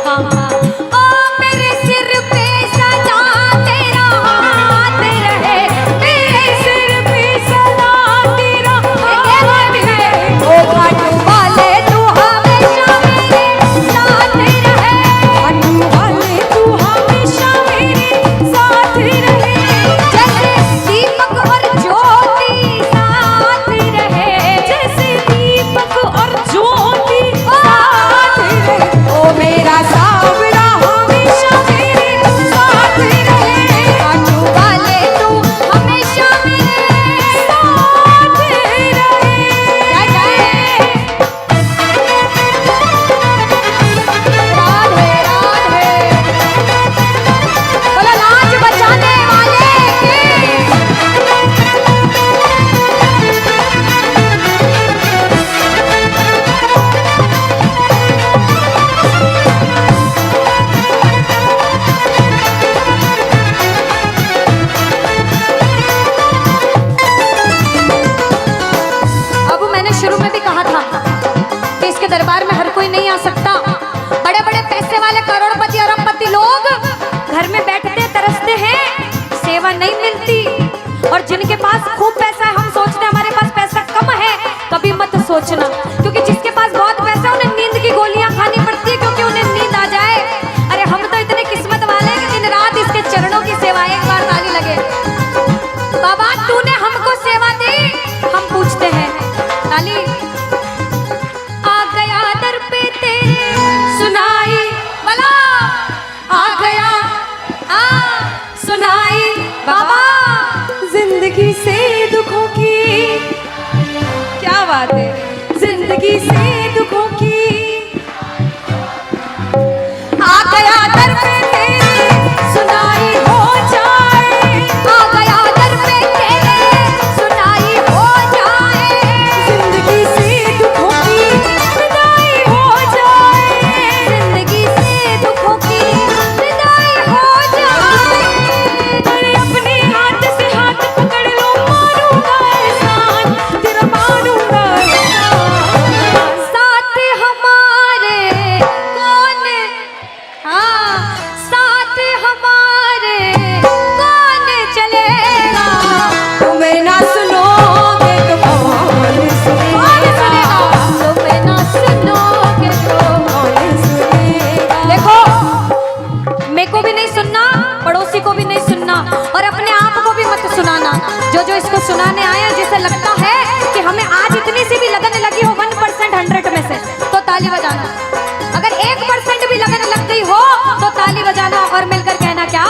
हाँ हाँ। ओ मेरे सिर पे सदा तेरा हाथ रहे, मेरे सिर पे सदा तेरा हाथ रहे, ओ खाटू वाले तू हमेशा मेरे साथ रहे, खाटू वाले तू हमेशा मेरे साथ रहे। जैसे घर में बैठते तरसते हैं, सेवा नहीं मिलती। और जिनके पास खूब पैसा है, हम सोचते हैं हमारे पास पैसा कम है, कभी मत सोचना, क्योंकि जिसके पास बहुत पैसा है उन्हें नींद की गोलियां खानी पड़ती है, क्योंकि उन्हें नींद आ जाए। अरे हम तो इतने किस्मत वाले हैं कि दिन रात इसके चरणों की सेवा, एक बार ताली लगे। बाबा तूने हमको सेवा दी, हम पूछते हैं ताली। आ गया दर पे तेरे सुनाई वाला, आ गया सुनाई बाबा जिंदगी से दुखों की, क्या बात है, जिंदगी से दुखों की, आ गया दर पे तेरे सुनाई हो जाए, आ गया दर पे तेरे सुनाई हो जाए, जिंदगी से दुखों की विदाई हो जाए, जिंदगी से दुखों की विदाई हो जाए। अरे अपने हाथ से हाथ पकड़ लो, मारूंगा एहसान, तेरा मारूंगा एहसान। साथ हमारे कौन, हाँ साथ हमारे कौन चलेगा, तुम्हें ना सुनोगे तो कौन सुनेगा, तुम्हें ना सुनोगे तो। कौन सुनेगा। देखो, मेरे को भी नहीं सुनना, पड़ोसी को भी नहीं सुनना, और अपने आप को भी मत सुनाना। जो इसको सुनाने आया, जिसे लगता है कि हमें आज इतनी सी भी लगन लगी हो 1% 100 में से, तो ताली बजाना। अगर 1% भी लगन लग गई हो तो ताली बजाना और मिलकर कहना क्या,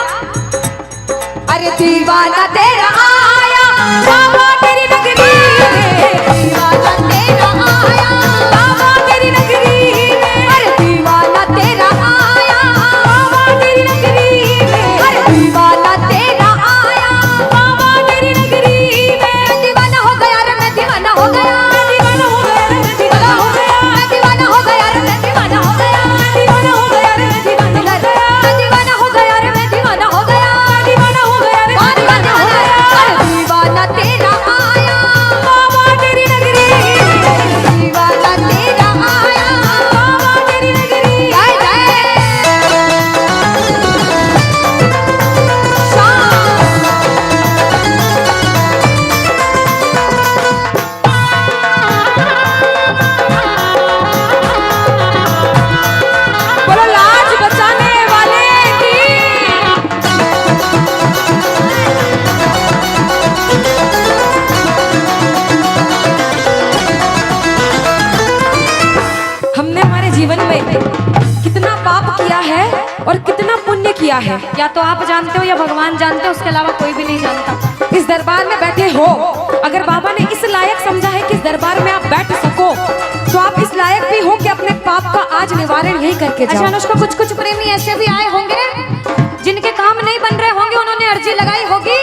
अरे दीवाना तेरा आया बाबा तेरी नगरी में, दीवाना तेरा आया बाबा तेरी नगरी में, अरे दीवाना तेरा आया बाबा तेरी नगरी में, अरे दीवाना तेरा आया बाबा तेरी नगरी में। दीवाना हो गया रे मैं, दीवाना हो गया, दीवाना हो गया रे मैं, दीवाना हो गया, दीवाना हो गया रे मैं, दीवाना हो गया, दीवाना हो गया रे मैं, दीवाना हो गया, दीवाना हो गया रे मैं, दीवाना हो गया, दीवाना हो गया रे मैं, दीवाना हो गया। अरे दीवाना तेरा आया बाबा तेरी नगरी में, दीवाना तेरा आया बाबा तेरी नगरी। जय जय बोलो लाज बचाने वाले की। हमने हमारे जीवन में कितना पाप किया है और कितना पुण्य किया है, या तो आप जानते हो या भगवान जानते हो, उसके अलावा कोई भी नहीं जानता। इस दरबार में बैठे हो, अगर बाबा ने इस लायक समझा है कि इस दरबार में आप बैठ सको, तो आप इस लायक भी हो कि अपने पाप का आज निवारण यही करके अच्छा जाओ। अनुष्का, कुछ कुछ प्रेमी ऐसे भी आए होंगे जिनके काम नहीं बन रहे होंगे, उन्होंने अर्जी लगाई होगी,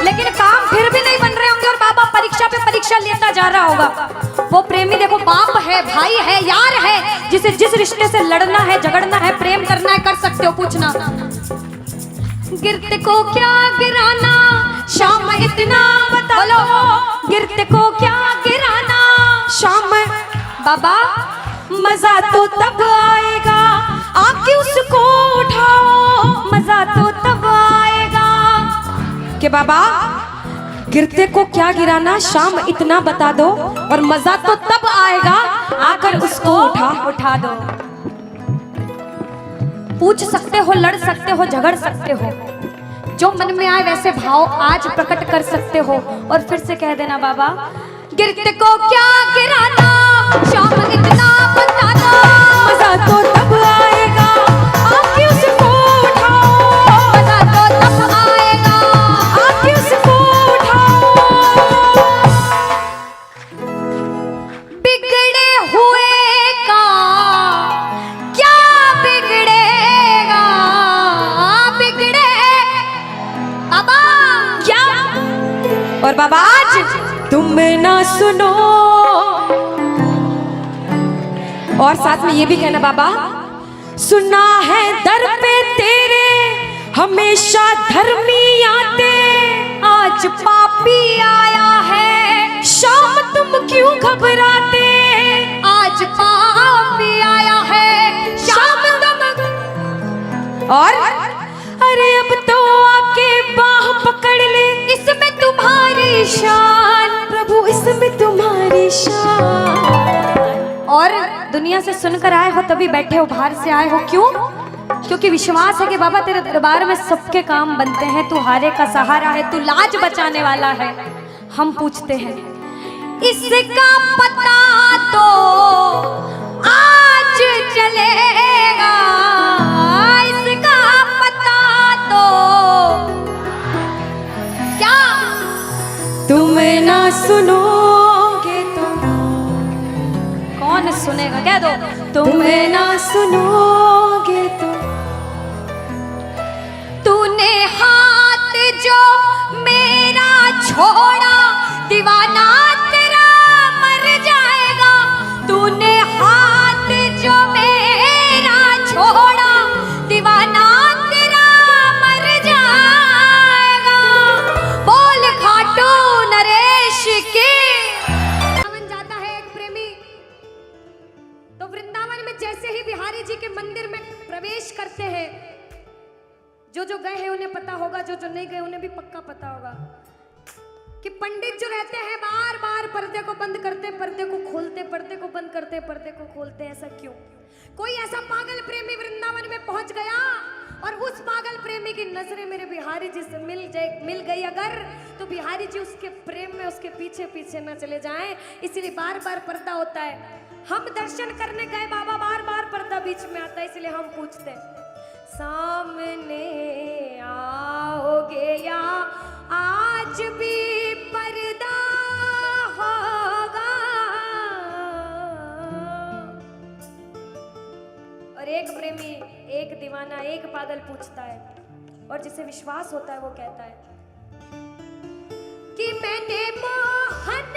लेकिन काम फिर भी नहीं बन रहे होंगे, और बाबा परीक्षा पे परीक्षा लेता जा रहा होगा। वो प्रेमी देखो, बाप है, भाई है, यार है, जिसे जिस रिश्ते से लड़ना है, झगड़ना है, प्रेम करना है, कर सकते हो। पूछना, गिरते को क्या गिराना शाम इतना बता लो, गिरते को क्या गिराना शाम बाबा, मजा तो तब आएगा आके उसको उठाओ, मजा तो तब आएगा कि बाबा गिरते को क्या गिराना, शाम इतना बता दो, और मजा तो तब आएगा आकर उसको उठा दो। पूछ सकते हो, लड़ सकते हो, झगड़ सकते हो, जो मन में आए वैसे भाव आज प्रकट कर सकते हो, और फिर से कह देना बाबा, गिरते को क्या गिराना शाम इतना बता दो, मजा तो तब आएगा आके उसको उठाओ, मजा तो तब आएगा आके उसको उठाओ। बिगड़े हुए का क्या बिगड़ेगा, बिगड़े बाबा क्या। और बाबा आज तुम ना सुनो, और साथ में ये भी कहना बाबा, सुना है दर पे तेरे हमेशा धर्मी आते, आज पापी आया है, शाम तुम क्यों घबराते, आज पापी आया है, शाम तुम। और अरे दुनिया से सुनकर आए हो तभी बैठे हो, बाहर से आए हो क्यों? क्योंकि विश्वास है कि बाबा तेरे दरबार में सबके काम बनते हैं, तू हारे का सहारा है, तू लाज बचाने वाला है। हम पूछते हैं इसका पता तो आज चलेगा, इसका पता तो क्या तुम ना सुनोगे तो कौन सुनेगा? कह दो तुम ना सुनोगे तो तूने हाथ जो मेरा छोड़ा दीवाना तेरा मर जाएगा, तूने हाथ जो मेरा छोड़ा दीवाना तेरा मर जाएगा। बोल खाटू नरेश के। वृंदावन जाता है एक प्रेमी, तो वृंदावन में जैसे ही बिहारी जी के मंदिर में प्रवेश करते हैं, जो गए हैं उन्हें पता होगा, जो नहीं गए उन्हें भी पक्का पता होगा कि पंडित जो रहते हैं बार बार पर्दे को बंद करते, पर्दे को खोलते, पर्दे को बंद करते, पर्दे को खोलते। ऐसा क्यों? कोई ऐसा पागल प्रेमी वृंदावन में पहुंच गया और उस पागल प्रेमी की नजरें मेरे बिहारी जी से मिल गई अगर, तो बिहारी जी उसके प्रेम में उसके पीछे पीछे न चले जाएं, इसलिए बार बार पर्दा होता है। हम दर्शन करने गए बाबा, बार बार पर्दा बीच में आता है, इसलिए हम पूछते सामने आओगे या आज भी पर्दा होगा। और एक प्रेमी, एक दीवाना, एक पागल पूछता है, और जिसे विश्वास होता है वो कहता है कि मैंने मोहन,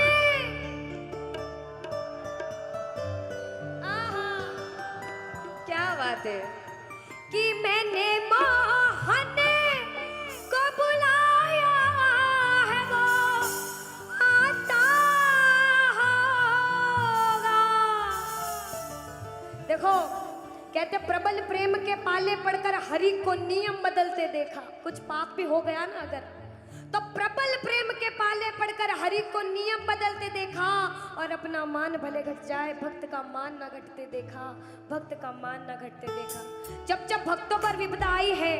क्या बात है, कि मैंने मोहन को बुलाया है, वो आता होगा। देखो कहते प्रबल प्रेम के पाले पड़कर हरि को नियम बदलते देखा। कुछ पाप भी हो गया ना अगर, तो प्रबल प्रेम के पाले पड़कर हरि को नियम बदलते देखा, और अपना मान भले घट जाए भक्त का मान न घटते देखा, भक्त का मान न घटते देखा। जब जब भक्तों पर विपदा आई है,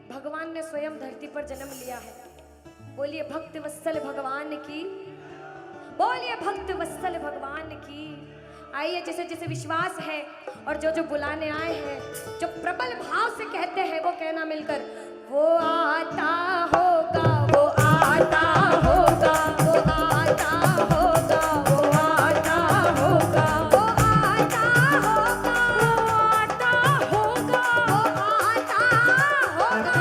भगवान ने स्वयं धरती पर जन्म लिया है। बोलिए भक्त वत्सल भगवान की, बोलिए भक्त वत्सल भगवान की। आइए जिसे जिसे विश्वास है और जो बुलाने आए हैं, जो प्रबल भाव से कहते हैं, वो कहना मिलकर, वो आता होगा, वो आता होगा, वो आता होगा, वो आता होगा, वो आता होगा, वो आता होगा, वो आता होगा, वो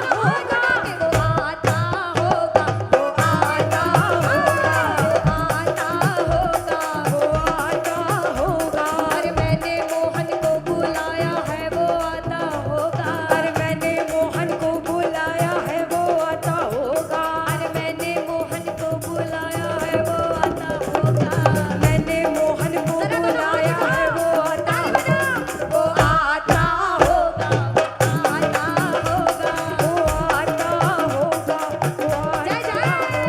आता होगा, वो आता होगा, वो आता होगा, वो आता होगा। अरे मैंने मोहन को बुलाया है, वो आता होगा। अरे मैंने मोहन को बुलाया है, वो आता होगा। अरे मैंने मोहन को बुलाया है, वो आता होगा। मैंने मोहन को बुलाया है, वो आता होगा, वो आता होगा, वो आता होगा, वो आता होगा, वो आता होगा।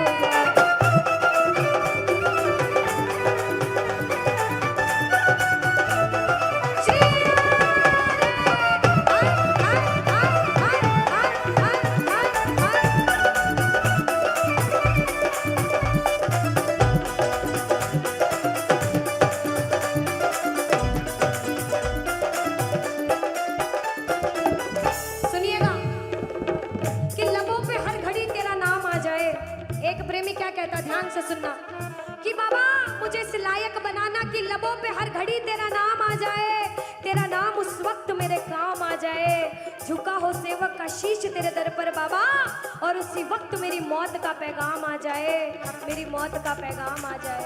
सुनिएगा कि लबों पे हर घड़ी तेरा नाम आ जाए। एक प्रेमी क्या कहता, ध्यान से सुनना, कि बाबा मुझे इस लायक बनाना कि लबों पे हर घड़ी तेरा नाम आ जाए, तेरा नाम उस वक्त मेरे काम आ जाए। झुका हो सेवक का शीश तेरे दर पर बाबा, और उसी वक्त मेरी मौत का पैगाम आ जाए, मेरी मौत का पैगाम आ जाए।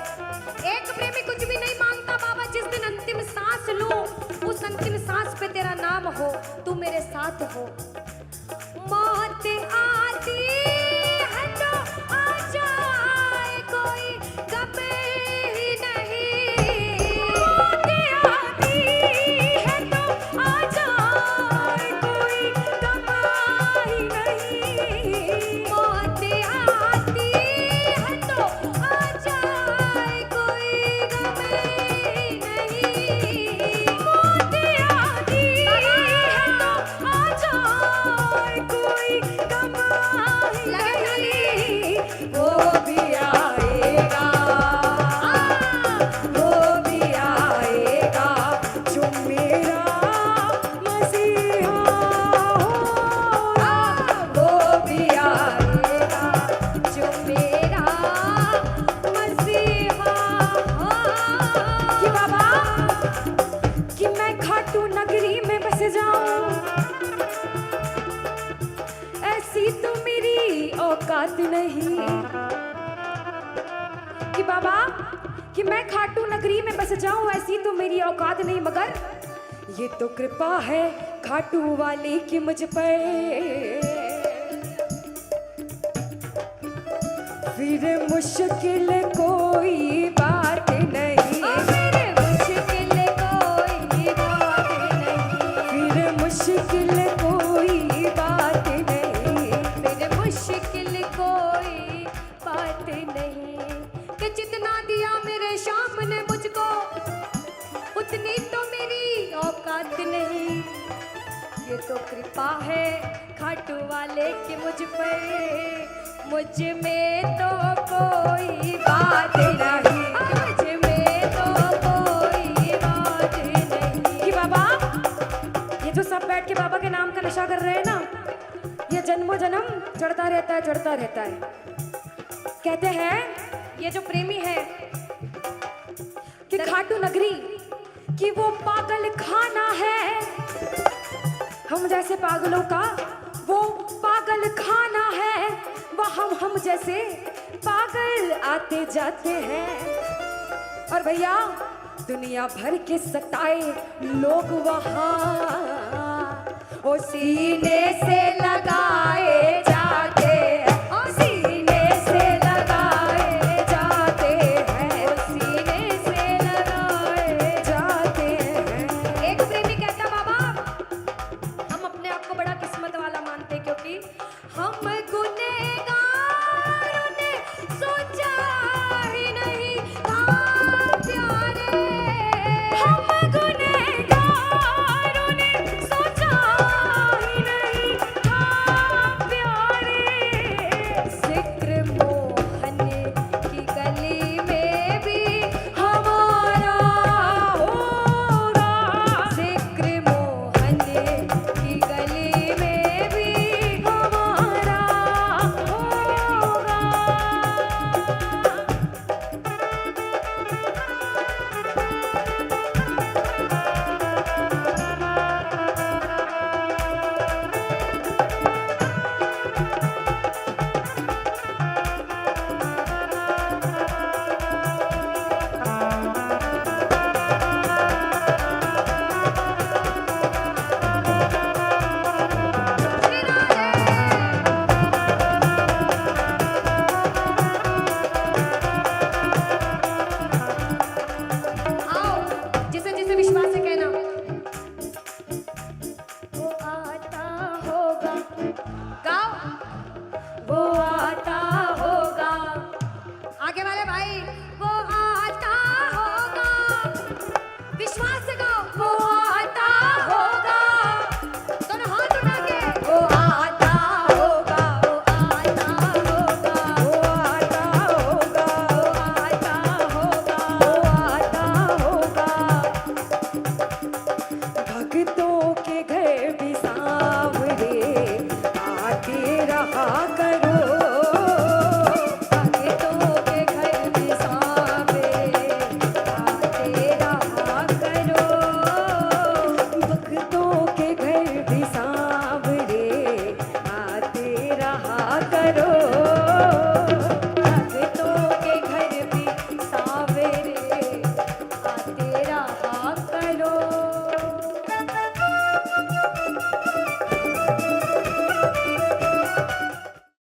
एक प्रेमी कुछ भी नहीं मांगता बाबा, जिस दिन अंतिम सांस लूं, उस अंतिम सांस पे तेरा नाम हो, तू मेरे साथ हो। मौत आती है तो आ जाए, कोई गम ही नहीं। मौत आती है तो आ जाए, कोई गम ही नहीं। मौत आती है तो आ जाए, कोई गम ही नहीं। ऐसी तो मेरी औकात नहीं कि बाबा कि मैं खाटू नगरी में बस जाऊं, ऐसी तो मेरी औकात नहीं, मगर ये तो कृपा है खाटू वाले की मुझ पर। फिर मुश्किल कोई बात नहीं, फिर मुश्किल कोई बात नहीं, फिर मुश्किल कोई बात नहीं, फिर मुश्किल कोई बात नहीं। कि जितना दिया मेरे शाम ने मुझको, उतनी तो मेरी औकात नहीं। ये तो कृपा है खाटू वाले की मुझ पर, मुझ में तो कोई बात नहीं, मुझ में तो कोई बात नहीं। कि बाबा ये जो सब बैठ के बाबा के नाम का नशा कर रहे हैं ना, ये जन्मों जन्म चढ़ता रहता है, चढ़ता रहता है। कहते हैं ये जो प्रेमी है कि खाटू नगरी कि वो पागल खाना है, हम जैसे पागलों का वो पागल खाना है, वह हम जैसे पागल आते जाते हैं। और भैया दुनिया भर के सताए लोग वहाँ ओ सीने से लगाए जाते हैं, ओ सीने से लगाए जाते हैं, ओ सीने से लगाए जाते हैं। एक प्रेमी कहता बाबा हम अपने आप को बड़ा किस्मत वाला मानते, क्योंकि हम